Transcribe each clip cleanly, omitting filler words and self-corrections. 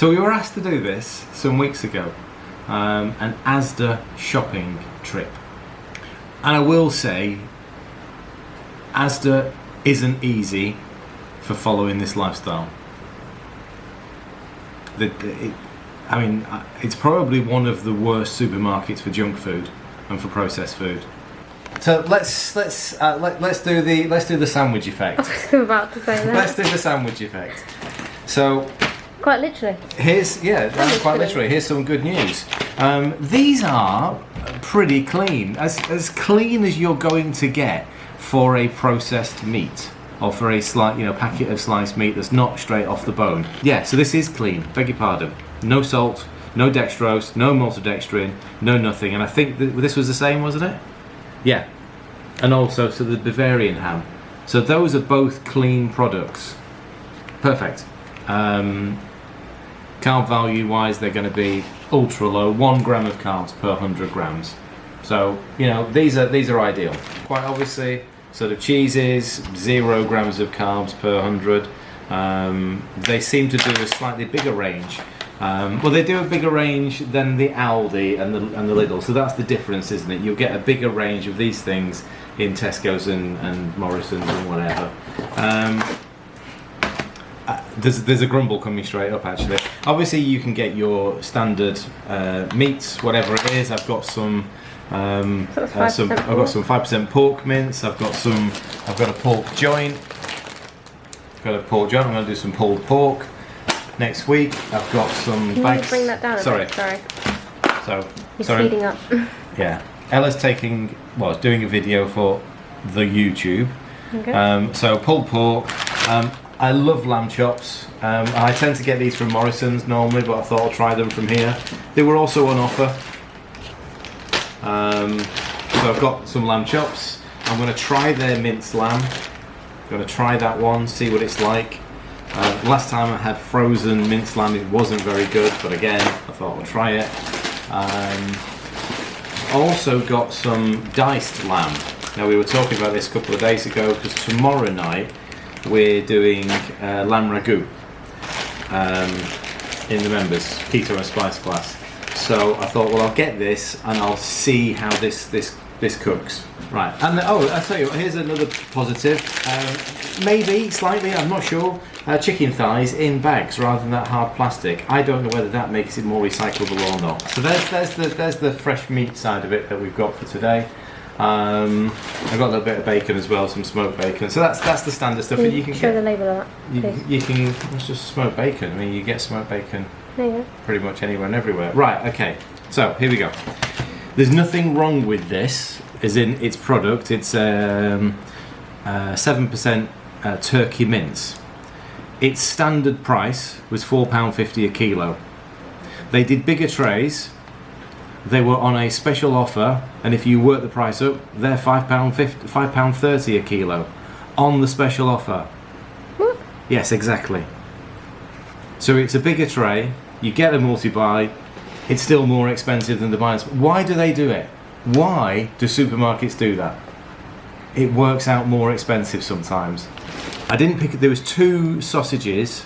So we were asked to do this some weeks ago, an ASDA shopping trip. And I will say, ASDA isn't easy for following this lifestyle. I mean, it's probably one of the worst supermarkets for junk food and for processed food. So let's do the sandwich effect. I was about to say that. Let's do the sandwich effect. So quite literally. Quite literally. Here's some good news. These are pretty clean, as clean as you're going to get for a processed meat, or for a packet of sliced meat that's not straight off the bone. Yeah, so this is clean. Beg your pardon. No salt, no dextrose, no maltodextrin, no nothing. And I think this was the same, wasn't it? Yeah. And also, so the Bavarian ham. So those are both clean products. Perfect. Carb value wise, they're going to be ultra low, 1 gram of carbs per 100 grams. So, these are ideal. Quite obviously, sort of cheeses, 0 grams of carbs per 100. They seem to do a slightly bigger range. Well, they do a bigger range than the Aldi and the Lidl, so that's the difference, isn't it? You'll get a bigger range of these things in Tesco's and Morrison's and whatever. There's a grumble coming straight up, actually. Obviously, you can get your standard meats, whatever it is. I've got some. I've got some 5% pork mince. I've got a pork joint. I'm going to do some pulled pork next week. I've got some bags. Can you bring that down a bit? Sorry. So he's speeding up. Yeah, Ella's doing a video for the YouTube. Okay. So pulled pork. I love lamb chops. I tend to get these from Morrison's normally, but I thought I'll try them from here. They were also on offer. So I've got some lamb chops. I'm going to try their minced lamb. I'm going to try that one, see what it's like. Last time I had frozen minced lamb, it wasn't very good, but again, I thought I'll try it. Also got some diced lamb. Now, we were talking about this a couple of days ago, because tomorrow night we're doing lamb ragu in the members Keto and Spice class. So I thought, well, I'll get this and I'll see how this cooks. Right, and I'll tell you what, here's another positive. Maybe, slightly, I'm not sure. Chicken thighs in bags rather than that hard plastic. I don't know whether that makes it more recyclable or not. So there's the fresh meat side of it that we've got for today. I've got a little bit of bacon as well, some smoked bacon. So that's the standard stuff. You can show the label of that. You can. It's just smoked bacon. I mean, you get smoked bacon Yeah. pretty much anywhere and everywhere. Right. Okay. So here we go. There's nothing wrong with this, as in its product. It's 7% turkey mince. Its standard price was £4.50 a kilo. They did bigger trays. They were on a special offer, and if you work the price up, they're £5.30 a kilo on the special offer. What? Yes, exactly. So it's a bigger tray. You get a multi-buy. It's still more expensive than the buy. Why do they do it? Why do supermarkets do that? It works out more expensive sometimes. I didn't pick. There was 2 sausages.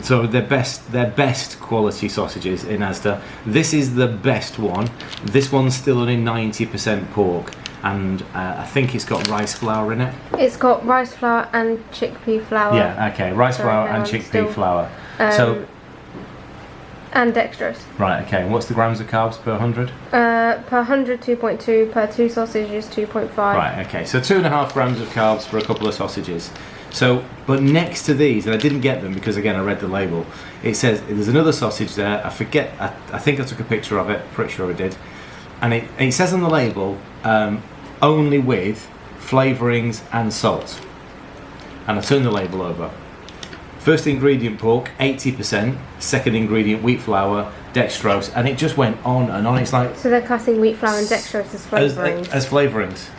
So they're best quality sausages in ASDA. This is the best one. This one's still only 90% pork, and I think it's got rice flour in it. It's got rice flour and chickpea flour. Yeah, okay, rice flour and chickpea flour. And dextrose. Right, okay, and what's the grams of carbs per 100? Per 100, 2.2, per 2 sausages, 2.5. Right, okay, so 2.5 grams of carbs for a couple of sausages. So, but next to these, and I didn't get them because again I read the label, it says there's another sausage there. I forget, I think I took a picture of it, pretty sure I did. And it says on the label, only with flavourings and salt. And I turned the label over. First ingredient pork, 80%. Second ingredient wheat flour, dextrose, and it just went on and on. It's like, so they're classing wheat flour and dextrose as flavourings. As flavourings.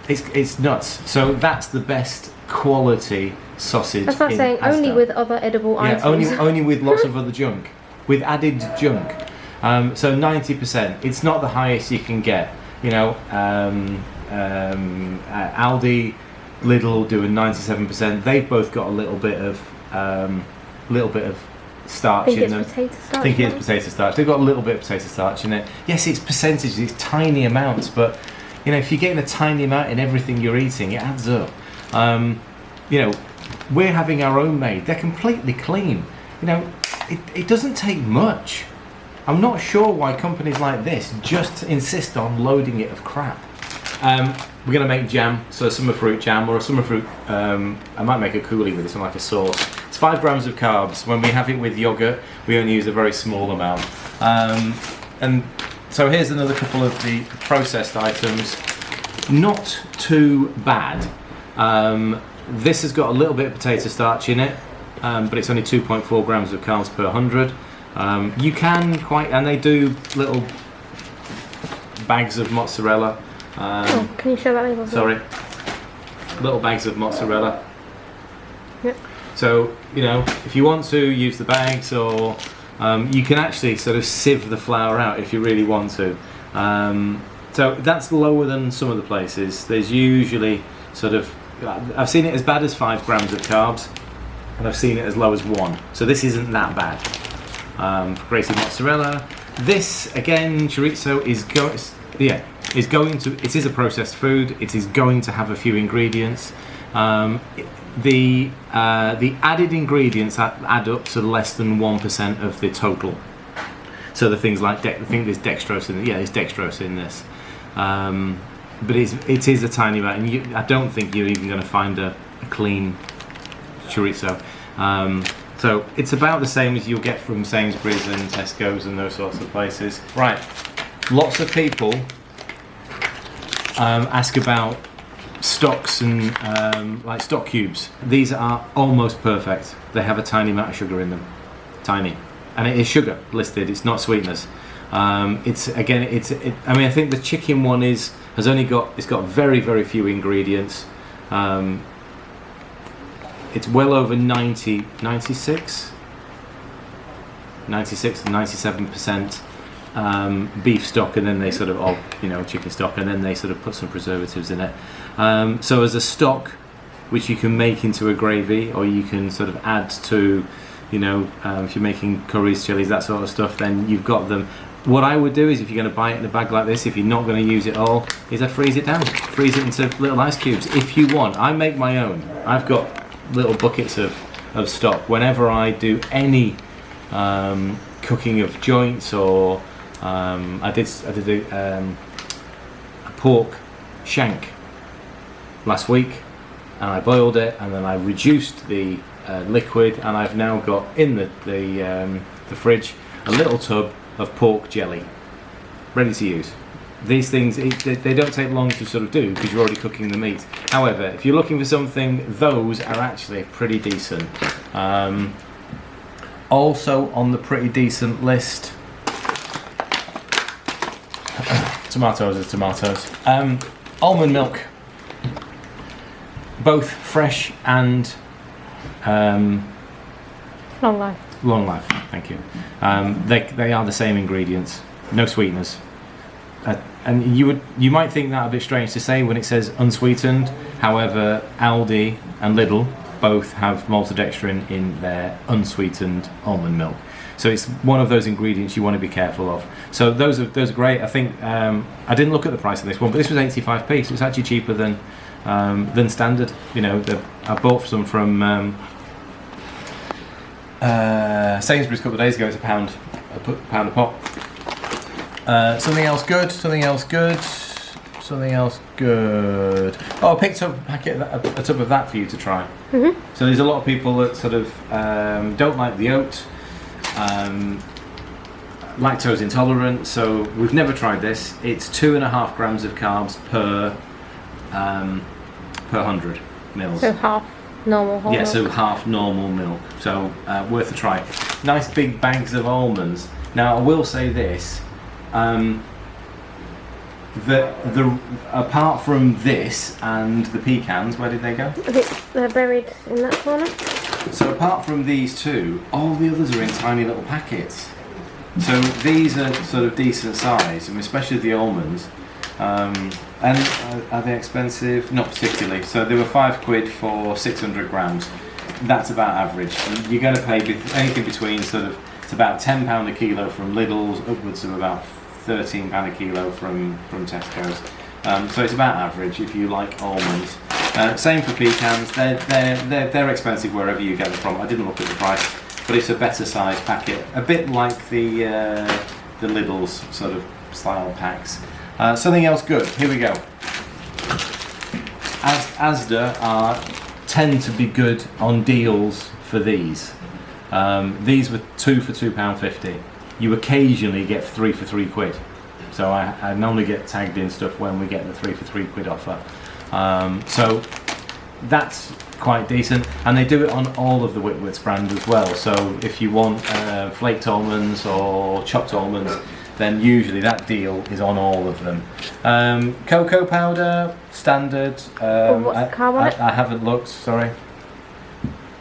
It's nuts. So that's the best quality sausage. That's not saying ASDA. only with other edible items. only with lots of other junk, with added junk. So 90%. It's not the highest you can get. Aldi Lidl doing 97%. They've both got a little bit of starch in them. Potato starch. I think it is potato starch. They've got a little bit of potato starch in it. Yes, it's percentages, it's tiny amounts, but you know, if you're getting a tiny amount in everything you're eating, it adds up. You know, we're having our own made. They're completely clean. You know, it doesn't take much. I'm not sure why companies like this just insist on loading it of crap. We're going to make jam, so a summer fruit jam or a summer fruit. I might make a coulis with this one, like a sauce. It's 5 grams of carbs. When we have it with yogurt, we only use a very small amount. And so here's another couple of the processed items. Not too bad. This has got a little bit of potato starch in it, but it's only 2.4 grams of carbs per 100. You can and they do little bags of mozzarella. Can you show that label? Sorry. Little bags of mozzarella. Yep. So, you know, if you want to use the bags, or you can actually sort of sieve the flour out if you really want to. So that's lower than some of the places. There's usually sort of, I've seen it as bad as 5 grams of carbs, and I've seen it as low as 1. So this isn't that bad. Grated mozzarella. This again, chorizo it is a processed food. It is going to have a few ingredients. The added ingredients add up to less than 1% of the total. So the things like I think there's dextrose in it. Yeah, there's dextrose in this. But it is a tiny amount, and I don't think you're even going to find a clean chorizo. So it's about the same as you'll get from Sainsbury's and Tesco's and those sorts of places. Right, lots of people ask about stocks and like stock cubes. These are almost perfect. They have a tiny amount of sugar in them, tiny, and it is sugar listed. It's not sweeteners. I mean, I think the chicken one it's got very, very few ingredients. It's well over 96 and 97% beef stock, and then they sort of, chicken stock, and then they sort of put some preservatives in it. So as a stock, which you can make into a gravy, or you can sort of add to, if you're making curries, chilies, that sort of stuff, then you've got them. What I would do is, if you're going to buy it in a bag like this, if you're not going to use it all, is I'd freeze it down. Freeze it into little ice cubes if you want. I make my own. I've got little buckets of stock. Whenever I do any cooking of joints, or I did a pork shank last week, and I boiled it, and then I reduced the liquid, and I've now got in the fridge a little tub of pork jelly ready to use. These things, they don't take long to sort of do because you're already cooking the meat. However, if you're looking for something, those are actually pretty decent. Also on the pretty decent list, tomatoes are tomatoes. Almond milk, both fresh and long life. Long life, thank you. They are the same ingredients, no sweeteners. And you might think that a bit strange to say when it says unsweetened. However, Aldi and Lidl both have maltodextrin in their unsweetened almond milk. So it's one of those ingredients you want to be careful of. So those are great. I think I didn't look at the price of this one, but this was 85p, so it's actually cheaper than standard. I bought some from Sainsbury's a couple of days ago. It's a pound a pop. Something else good. Oh, I picked up a tub of that for you to try. Mm-hmm. So there's a lot of people that sort of don't like the oat, lactose intolerant, so we've never tried this. It's 2.5 grams of carbs per 100 mils. So half normal whole milk. So half normal milk. So worth a try. Nice big bags of almonds. Now I will say this. Apart from this and the pecans, where did they go? I think they're buried in that corner. So apart from these two, all the others are in tiny little packets. So these are sort of decent size, and especially the almonds. And are they expensive? Not particularly. So they were £5 for 600 grams. That's about average. And you're going to pay anything between sort of, it's about £10 a kilo from Lidl's, upwards of about £13 a kilo from Tesco's. So it's about average if you like almonds. Same for pecans. They're expensive wherever you get them from. I didn't look at the price, but it's a better size packet, a bit like the Lidl's sort of style packs. Something else good. Here we go. ASDA tend to be good on deals for these. These were 2 for £2.50. You occasionally get 3 for £3. So I normally get tagged in stuff when we get the 3 for £3 offer. So that's quite decent, and they do it on all of the Whitworth's brand as well. So if you want flaked almonds or chopped almonds, then usually that deal is on all of them. Cocoa powder, standard. What's the carb on it? I haven't looked, sorry.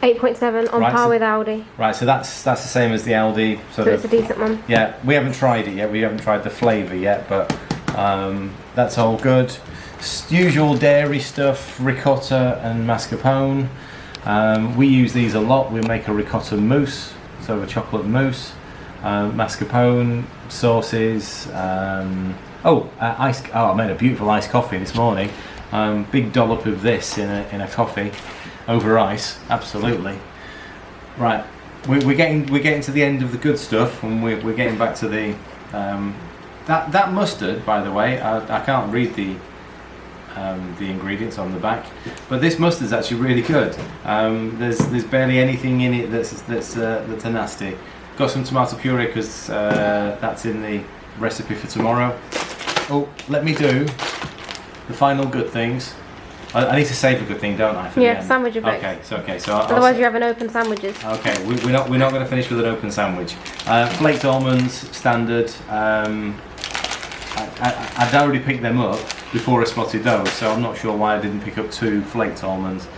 8.7 on par with Aldi. Right, so that's the same as the Aldi. So it's a decent one. Yeah, we haven't tried it yet. We haven't tried the flavour yet, but that's all good. Usual dairy stuff, ricotta and mascarpone. We use these a lot. We make a ricotta mousse, so a chocolate mousse. Mascarpone sauces. I made a beautiful iced coffee this morning. Big dollop of this in a coffee over ice. Absolutely. Right, we're getting to the end of the good stuff, and we're getting back to the that mustard. By the way, I can't read the ingredients on the back, but this mustard's actually really good. There's barely anything in it that's a nasty. Got some tomato puree because that's in the recipe for tomorrow. Oh, let me do the final good things. I need to save a good thing, don't I? For the end? Sandwich effect. Okay. So otherwise, you have an open sandwiches. Okay, we're not going to finish with an open sandwich. Flaked almonds, standard. I'd already picked them up before I spotted those, so I'm not sure why I didn't pick up 2 flaked almonds.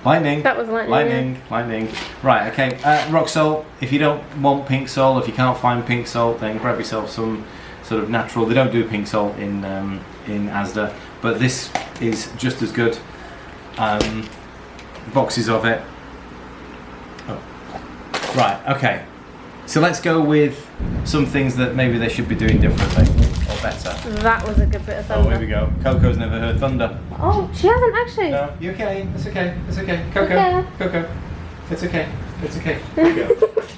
Lightning. That was lightning. Lightning. Right, okay. Rock salt. If you don't want pink salt, if you can't find pink salt, then grab yourself some sort of natural. They don't do pink salt in ASDA, but this is just as good. Boxes of it. Oh. Right, okay. So let's go with some things that maybe they should be doing differently or better. That was a good bit of thunder. Oh, here we go. Coco's never heard thunder. Oh, she hasn't actually. No, you okay? It's okay. It's okay. Coco. Okay. Coco. It's okay. It's okay. Here we go.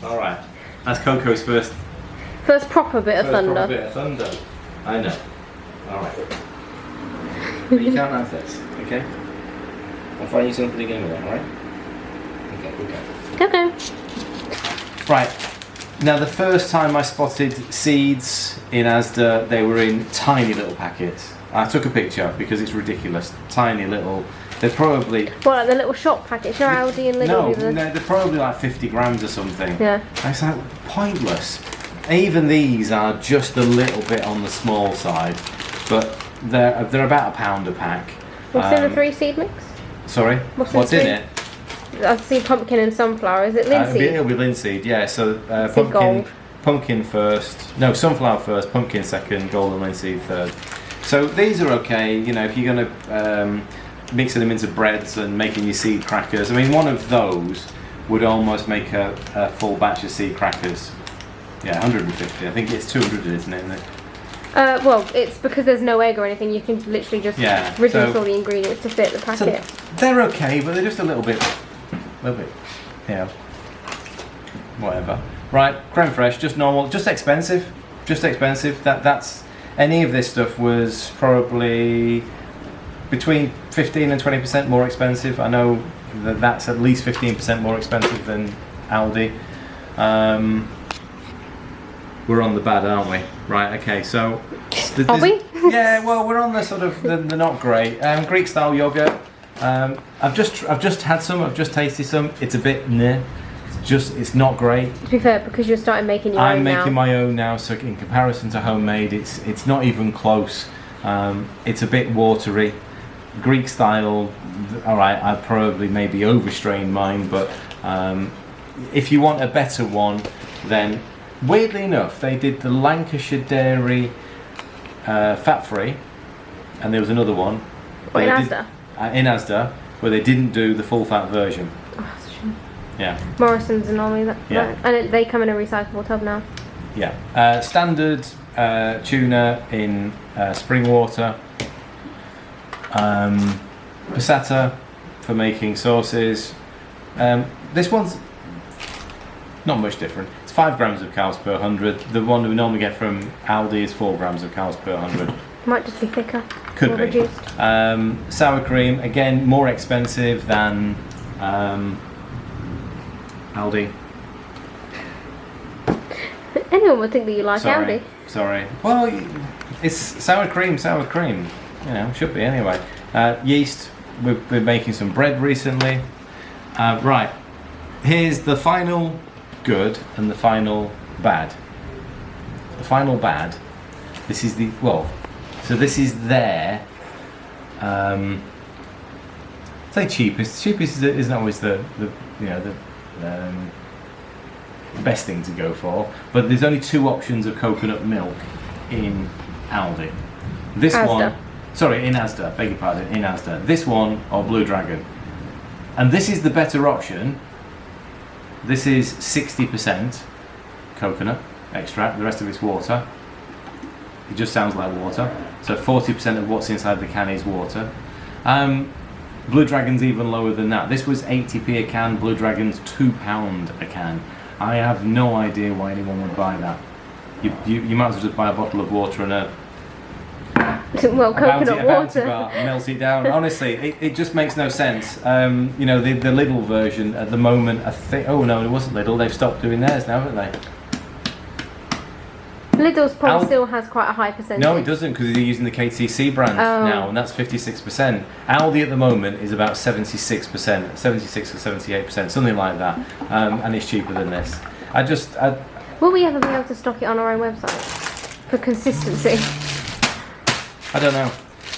All right. That's Coco's first proper bit of thunder. Proper bit of thunder. I know. All right. But you can't have this, okay? I'll find you something again with that, all right? Okay. Right. Now, the first time I spotted seeds in ASDA, they were in tiny little packets. I took a picture because it's ridiculous. Tiny little. They're probably. What, like the little shop packets? Your Aldi and Lidl? No, they're probably like 50 grams or something. Yeah. It's like pointless. Even these are just a little bit on the small side, but they're about £1 a pack. What's in the 3-seed mix? Sorry? What's in it? I see pumpkin and sunflower. Is it linseed? It'll be linseed, yeah. So pumpkin first. No, sunflower first, pumpkin second, golden linseed third. So these are okay. You know, if you're going to mixing them into breads and making your seed crackers. I mean, one of those would almost make a full batch of seed crackers. Yeah, 150. I think it's 200, isn't it? Well, it's because there's no egg or anything. You can literally just reduce all the ingredients to fit the packet. So they're okay, but they're just a little bit, whatever. Right, creme fraiche, just normal, just expensive. That's any of this stuff was probably between 15 and 20% more expensive. I know that's at least 15% more expensive than Aldi. We're on the bad, aren't we? Right, okay, so... Are we? Yeah, well, we're on the sort of, the not great. Greek style yogurt. I've just had some, I've just tasted some. It's a bit meh. It's not great. To be fair, because you're starting making your own now. I'm making my own now, so in comparison to homemade, it's not even close. It's a bit watery. Greek style, alright, I'd probably maybe overstrain mine, but if you want a better one, then weirdly enough, they did the Lancashire Dairy fat-free, and there was another one. What, in Asda? In Asda, where they didn't do the full fat version. Oh, that's a shame. Yeah. Morrison's and all that. Yeah. And they come in a recyclable tub now. Yeah. Standard tuna in spring water. Passata for making sauces. This one's not much different. It's 5 grams of carbs per 100. The one we normally get from Aldi is 4 grams of carbs per 100. Might just be thicker. Could be. Reduced. Sour cream, again, more expensive than Aldi. Anyone would think that you like Aldi. Sorry. Well, it's sour cream. You know, should be anyway. Yeast. We've been making some bread recently. Right. Here's the final good and the final bad. The final bad. This is the so this is their. Say cheapest. Cheapest isn't always the best thing to go for, but there's only 2 options of coconut milk in Aldi. This Asda. one, sorry, in Asda, beg your pardon, in Asda. This one or Blue Dragon. And this is the better option. This is 60% coconut extract, the rest of it's water. It just sounds like water. So 40% of what's inside the can is water. Blue Dragon's even lower than that. This was 80p a can, Blue Dragon's £2 a can. I have no idea why anyone would buy that. You might as well just buy a bottle of water and a coconut water. Bar and melt it down. Honestly, it just makes no sense. You know, the Lidl version at the moment, I think. Oh no, it wasn't Lidl. They've stopped doing theirs now, haven't they? Lidl's probably still has quite a high percentage. No, it doesn't, because they're using the KTC brand now, and that's 56%. Aldi at the moment is about 76%, 76 or 78%, something like that, and it's cheaper than this. Will we ever be able to stock it on our own website for consistency? I don't know.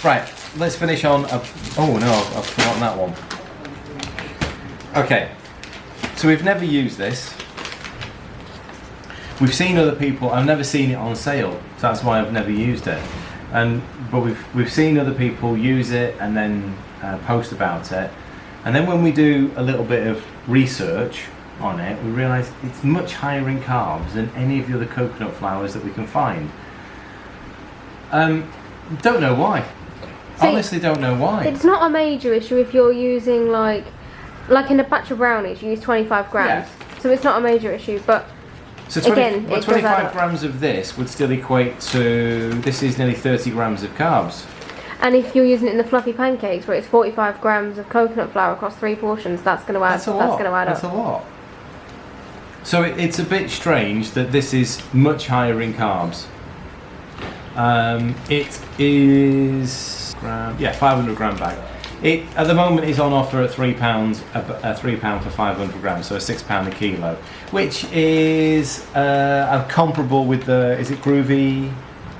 Right, let's finish on. Oh no, I've forgotten that one. Okay, so we've never used this. We've seen other people. I've never seen it on sale, so that's why I've never used it. But we've seen other people use it and then post about it. And then when we do a little bit of research on it, we realise it's much higher in carbs than any of the other coconut flours that we can find. Don't know why. Honestly, don't know why. It's not a major issue if you're using like in a batch of brownies, you use 25 grams. Yeah. So it's not a major issue, but. So Again, 25 grams of this would still equate to, this is nearly 30 grams of carbs. And if you're using it in the fluffy pancakes where it's 45 grams of coconut flour across 3 portions, that's going to add, That's a lot. That's a lot. So it's a bit strange that this is much higher in carbs. It is 500 gram bag. It at the moment is on offer at £3, £3 for 500 grams, so £6 a kilo, which is comparable with is it Groovy?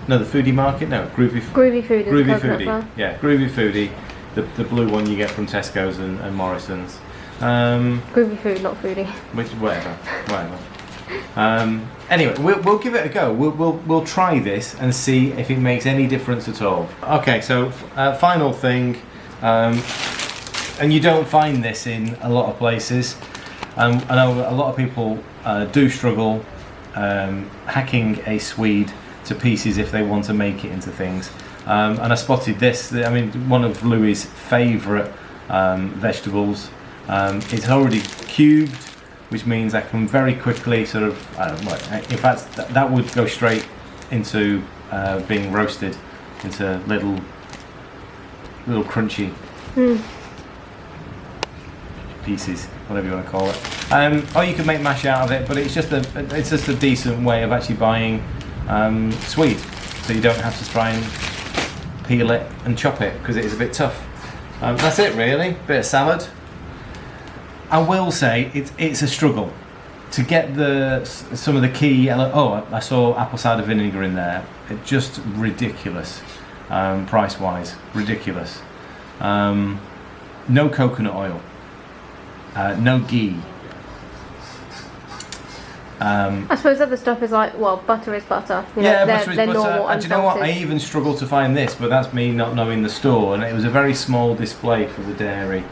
No, the Foodie Market. No, Groovy Foodie. Groovy Foodie. Yeah, Groovy Foodie, the blue one you get from Tesco's and Morrison's. Groovy Food, not Foodie. Whatever. Anyway, we'll give it a go. We'll try this and see if it makes any difference at all. Okay, so final thing. And you don't find this in a lot of places. I know a lot of people do struggle hacking a Swede to pieces if they want to make it into things. And I spotted this. I mean, one of Louis' favourite vegetables. It's already cubed, which means I can very quickly sort of. In fact, that would go straight into being roasted into little crunchy pieces, whatever you want to call it. Or you can make mash out of it, but it's just a decent way of actually buying Swede, so you don't have to try and peel it and chop it because it is a bit tough. That's it really. Bit of salad. I will say it's a struggle to get some of the key. I saw apple cider vinegar in there. It's just ridiculous, price wise, ridiculous. No coconut oil, no ghee. I suppose other stuff is like, well, butter is butter. You know, butter is butter. Normal, and do you know what? I even struggled to find this, but that's me not knowing the store. And it was a very small display for the dairy.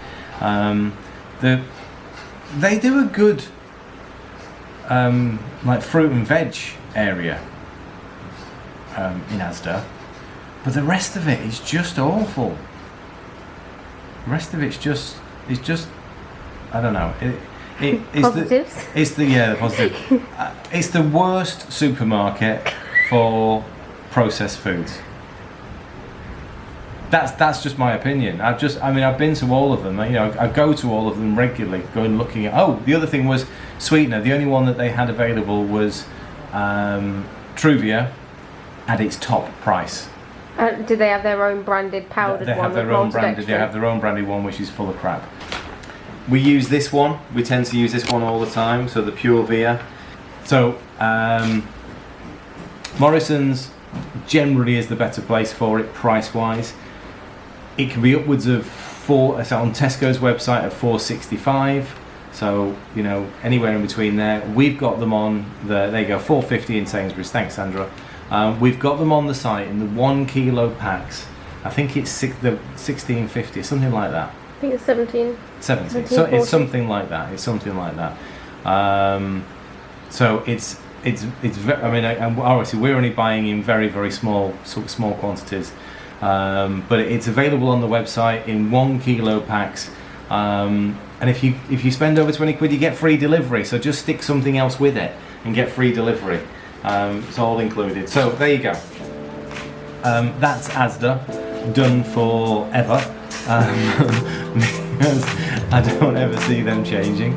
They do a good like fruit and veg area in ASDA, but the rest of it is just awful. The rest of it's just I don't know. Positives. The positive. It's the worst supermarket for processed foods. That's just my opinion. I've been to all of them. You know, I go to all of them regularly, going looking at. Oh, the other thing was sweetener. The only one that they had available was Truvia at its top price. Do they have their own branded powdered one? They have their own branded. They have their own branded one, which is full of crap. We use this one. We tend to use this one all the time. So the Pure Via. So Morrison's generally is the better place for it price-wise. It can be upwards of on Tesco's website at $4.65. So you know, anywhere in between there. We've got them on there you go, $4.50 in Sainsbury's. Thanks, Sandra. We've got them on the site in the 1 kilo packs. I think it's $16.50, something like that. I think it's 17. So it's something like that. So it's obviously we're only buying in very, very small quantities, but it's available on the website in 1 kilo packs. And if you spend over 20 quid, you get free delivery. So just stick something else with it and get free delivery. It's all included. So there you go. That's ASDA done forever. Because I don't ever see them changing.